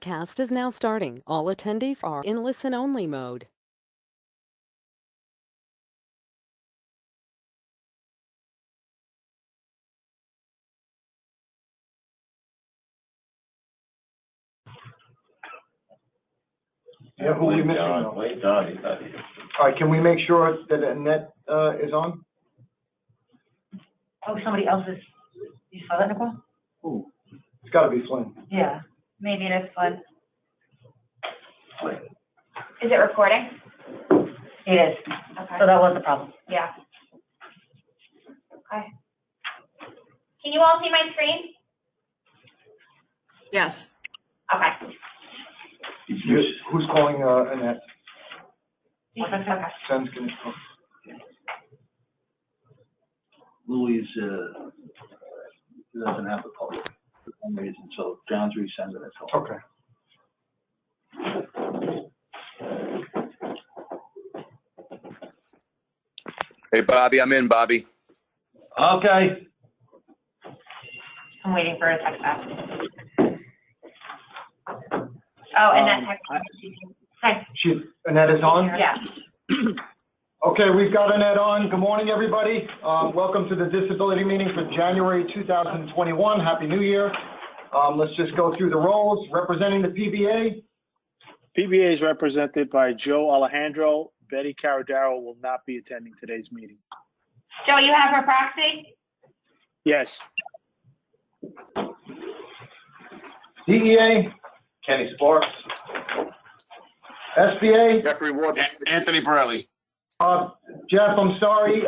webcast is now starting. All attendees are in listen-only mode. Yeah, who are we missing? All right, can we make sure that Annette is on? Oh, somebody else is, you saw that, Nicole? Ooh, it's gotta be Flynn. Yeah, maybe it is fun. Is it recording? It is, Okay. so that was the problem. Yeah. Okay. Can you all see my screen? Yes. Okay. Who's calling Annette? Okay. Sen's gonna. Louis doesn't have the public for some reason, so John's resending it. So. Okay. Hey, Bobby, I'm in, Bobby. Okay. I'm waiting for a text back. Oh, and that text. Hi. Annette is on? Yeah. Okay, we've got Annette on. Good morning, everybody. Welcome to the disability meeting for January 2021. Happy New Year. Let's just go through the roles. Representing the PBA. PBA is represented by Joe Alejandro. Betty Caradaro will not be attending today's meeting. Joe, you have her proxy? Yes. DEA. Kenny Sparks. SBA. Jeffrey Ward. Anthony Borelli. Jeff, I'm sorry.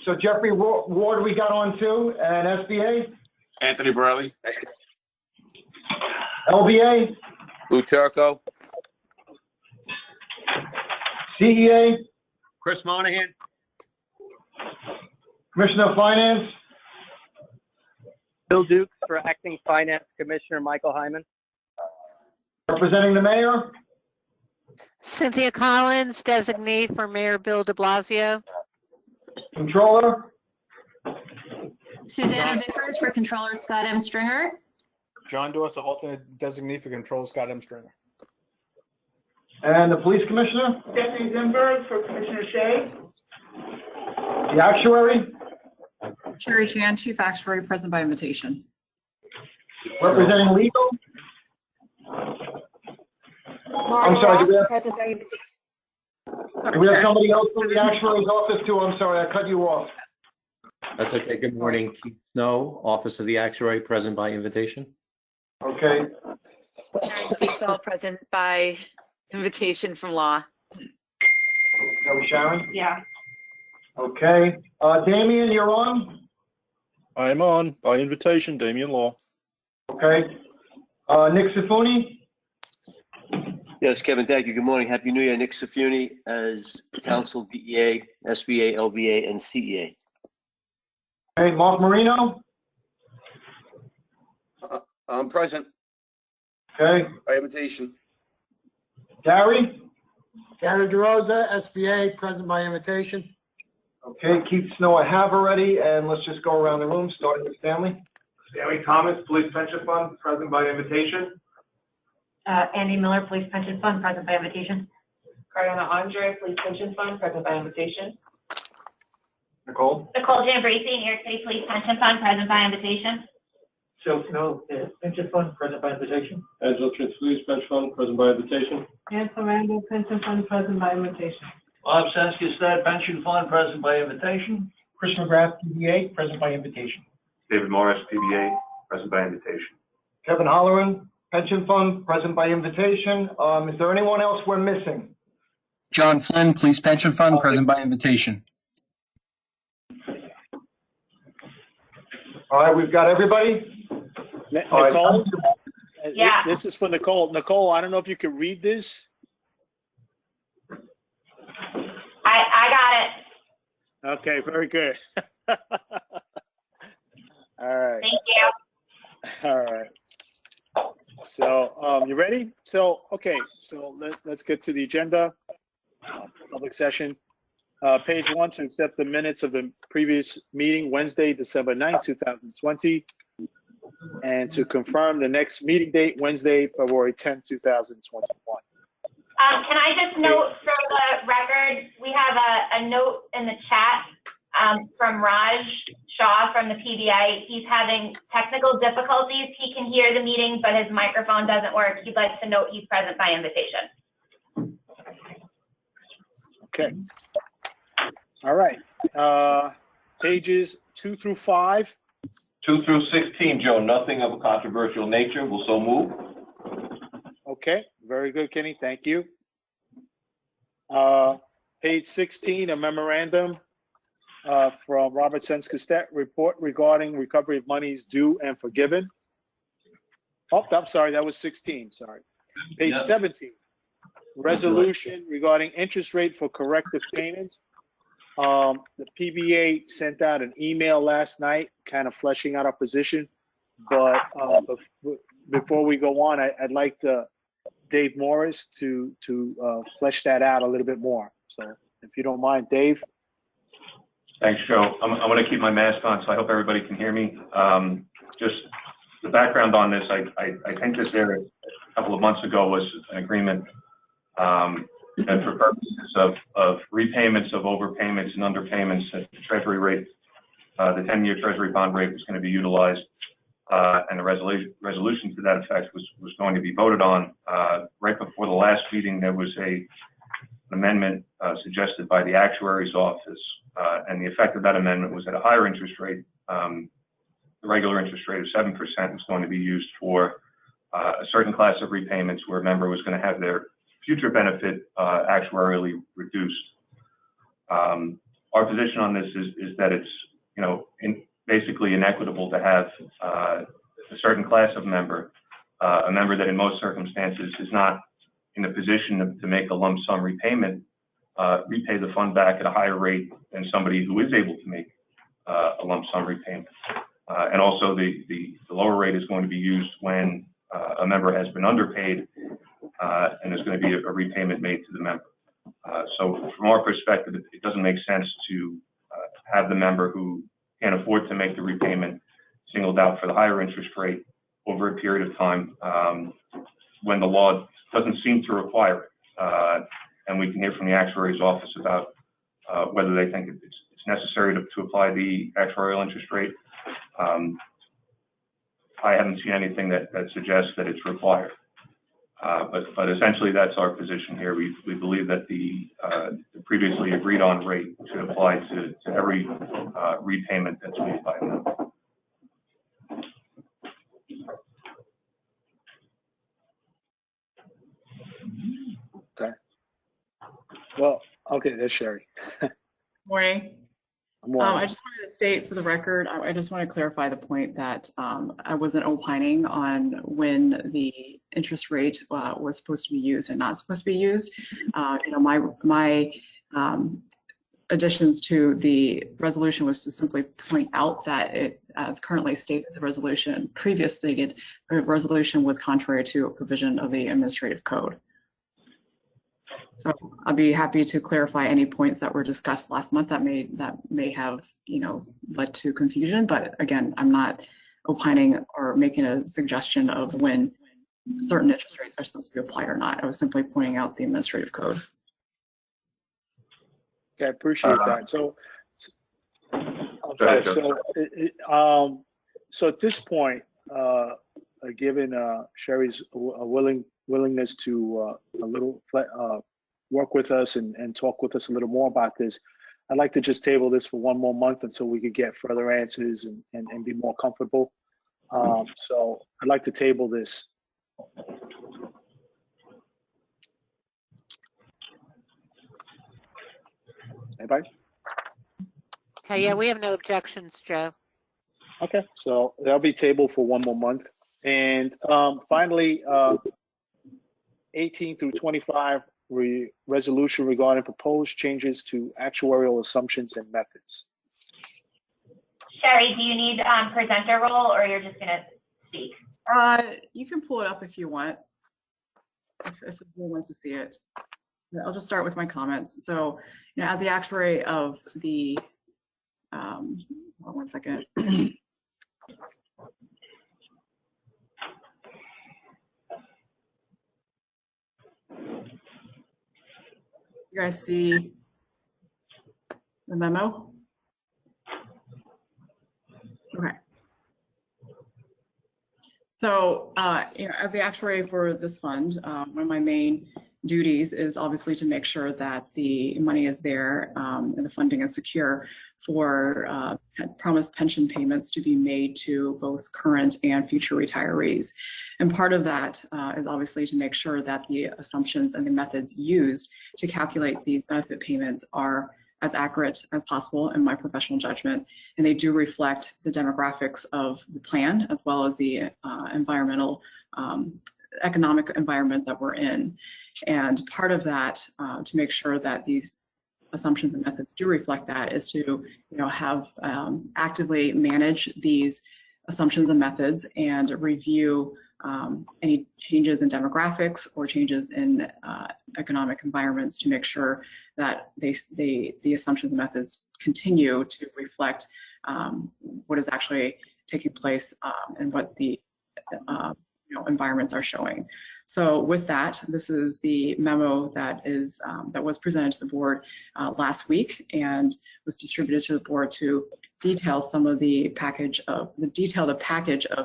So Jeffrey Ward we got on too, and SBA. Anthony Borelli. LBA. Lou Turco. CEA. Chris Monahan. Commissioner of Finance. Bill Dukes for Acting Finance Commissioner Michael Hyman. Representing the mayor. Cynthia Collins, designate for Mayor Bill de Blasio. Controller. Susanna Vickers for Controller Scott M. Stringer. John Dorsey, alternate designee for Control Scott M. Stringer. And the police commissioner. Stephanie Zimberg for Commissioner Shea. The actuary. Sherry Chan, Chief Actuary, present by invitation. Representing legal. I'm sorry, do we have somebody else from the actuary's office too? I'm sorry, I cut you off. That's okay. Good morning. Keith Snow, Office of the Actuary, present by invitation. Okay. All present by invitation from law. That was Sharon? Yeah. Okay. Damien, you're on? I'm on by invitation, Damian Law. Okay. Nick Sifuni? Yes, Kevin, thank you. Good morning. Happy New Year. Nick Sifuni as Council DEA, SBA, LBA, and CEA. Okay, Mark Marino? I'm present Okay. by invitation. Gary? Gary DeRosa, SBA, present by invitation. Okay, Keith Snow I have already, and let's just go around the room, starting with Stanley. Stanley Thomas, Police Pension Fund, present by invitation. Andy Miller, Police Pension Fund, present by invitation. Cardona Andre, Police Pension Fund, present by invitation. Nicole? Nicole Jambrisi, New York City Police Pension Fund, present by invitation. Joe Snow, Pension Fund, present by invitation. Angela Trustees, Pension Fund, present by invitation. Anne Ferrando, Pension Fund, present by invitation. Bob Sensky, State Pension Fund, present by invitation. Chris McGrath, PBA, present by invitation. David Morris, PBA, present by invitation. Kevin Holleran, Pension Fund, present by invitation. Is there anyone else we're missing? John Flynn, Police Pension Fund, present by invitation. All right, we've got everybody? All right. Nicole? Yeah. This is for Nicole. Nicole, I don't know if you can read this. I got it. Okay, very good. All right. Thank you. All right. So, you ready? So, okay, so let's get to the agenda. Public session. Page 1 to accept the minutes of the previous meeting, Wednesday, December 9th, 2020. and to confirm the next meeting date, Wednesday, February 10th, 2021. Can I just note for the record, we have a note in the chat from Raj Shah from the PBA. He's having technical difficulties. He can hear the meeting, but his microphone doesn't work. He'd like to note he's present by invitation. Okay. All right. Pages 2 through 5. 2 through 16, Joe, nothing of a controversial nature. Will so move. Okay, very good, Kenny. Thank you. Page 16, a memorandum from Robert Sens-Castet, report regarding recovery of monies due and forgiven. Oh, I'm sorry, that was 16, sorry. Page 17, resolution regarding interest rate for corrective payments. The PBA sent out an email last night, kind of fleshing out our position. But before we go on, I'd like Dave Morris to flesh that out a little bit more. So if you don't mind, Dave. Thanks, Joe. I'm going to keep my mask on, so I hope everybody can hear me. Just the background on this, I think that there a couple of months ago was an agreement that for purposes of repayments of overpayments and underpayments, that the Treasury rate, the 10-year Treasury bond rate was going to be utilized, and the resolution to that effect was going to be voted on. Right before the last meeting, there was an amendment suggested by the actuary's office, and the effect of that amendment was that a higher interest rate, the regular interest rate of 7%, was going to be used for a certain class of repayments where a member was going to have their future benefit actuarially reduced. Our position on this is that it's, basically inequitable to have a certain class of member, a member that in most circumstances is not in a position to make a lump sum repayment, repay the fund back at a higher rate than somebody who is able to make a lump sum repayment. And also the lower rate is going to be used when a member has been underpaid and there's going to be a repayment made to the member. So from our perspective, it doesn't make sense to have the member who can't afford to make the repayment singled out for the higher interest rate over a period of time when the law doesn't seem to require it. And we can hear from the actuary's office about whether they think it's necessary to apply the actuarial interest rate. I haven't seen anything that suggests that it's required. But essentially, that's our position here. We believe that the previously agreed on rate should apply to every repayment that's made by them. Okay. Well, okay, that's Sherry. Morning. Morning. I just wanted to state for the record, I just want to clarify the point that I wasn't opining on when the interest rate was supposed to be used and not supposed to be used. My additions to the resolution was to simply point out that it, as currently stated, the resolution, previous stated, the resolution was contrary to a provision of the administrative code. So I'll be happy to clarify any points that were discussed last month that may have led to confusion. But again, I'm not opining or making a suggestion of when certain interest rates are supposed to be applied or not. I was simply pointing out the administrative code. Okay, I appreciate that. So, I'm sorry. So at this point, given Sherry's willingness to work with us and talk with us a little more about this, I'd like to just table this for one more month until we could get further answers and be more comfortable. So I'd like to table this. Anybody? Okay, yeah, we have no objections, Joe. Okay, so that'll be tabled for one more month. And finally, 18 through 25, resolution regarding proposed changes to actuarial assumptions and methods. Sherry, do you need presenter role, or you're just going to speak? You can pull it up if you want, if the board wants to see it. I'll just start with my comments. So, as the actuary of the, hold on one second. You guys see the memo? Okay. So, as the actuary for this fund, one of my main duties is obviously to make sure that the money is there and the funding is secure for promised pension payments to be made to both current and future retirees. And part of that is obviously to make sure that the assumptions and the methods used to calculate these benefit payments are as accurate as possible in my professional judgment. And they do reflect the demographics of the plan as well as the environmental, economic environment that we're in. And part of that, to make sure that these assumptions and methods do reflect that, is to have actively manage these assumptions and methods and review any changes in demographics or changes in economic environments to make sure that the assumptions and methods continue to reflect what is actually taking place and what the environments are showing. So with that, this is the memo that was presented to the board last week and was distributed to the board to detail some of the package of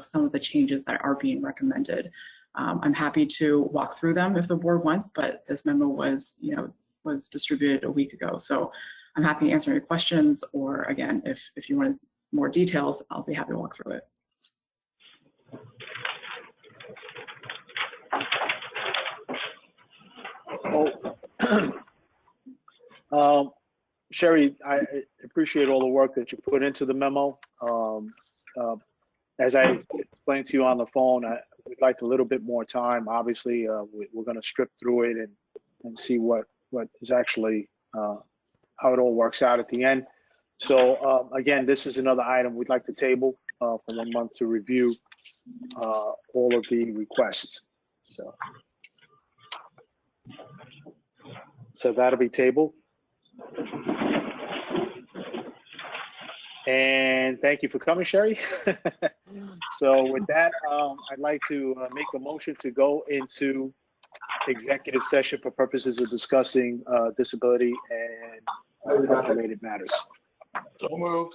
some of the changes that are being recommended. I'm happy to walk through them if the board wants, but this memo was distributed a week ago. So I'm happy to answer any questions, or again, if you want more details, I'll be happy to walk through it. Sherry, I appreciate all the work that you put into the memo. As I explained to you on the phone, we'd like a little bit more time. Obviously, we're going to strip through it and see what is actually how it all works out at the end. So again, this is another item we'd like to table for 1 month to review all of the requests. So that'll be tabled. And thank you for coming, Sherry. So with that, I'd like to make a motion to go into executive session for purposes of discussing disability and health-related matters. So moved.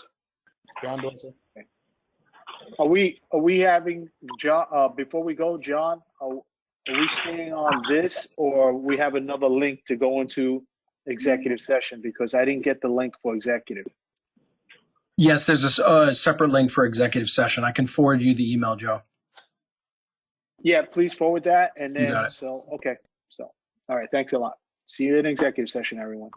John Dawson. Are we having John before we go, John? Are we staying on this, or we have another link to go into executive session? Because I didn't get the link for executive. Yes, there's a separate link for executive session. I can forward you the email, Joe. Yeah, please forward that. And then, You got it. so, okay. So, all right. Thanks a lot. See you in executive session, everyone.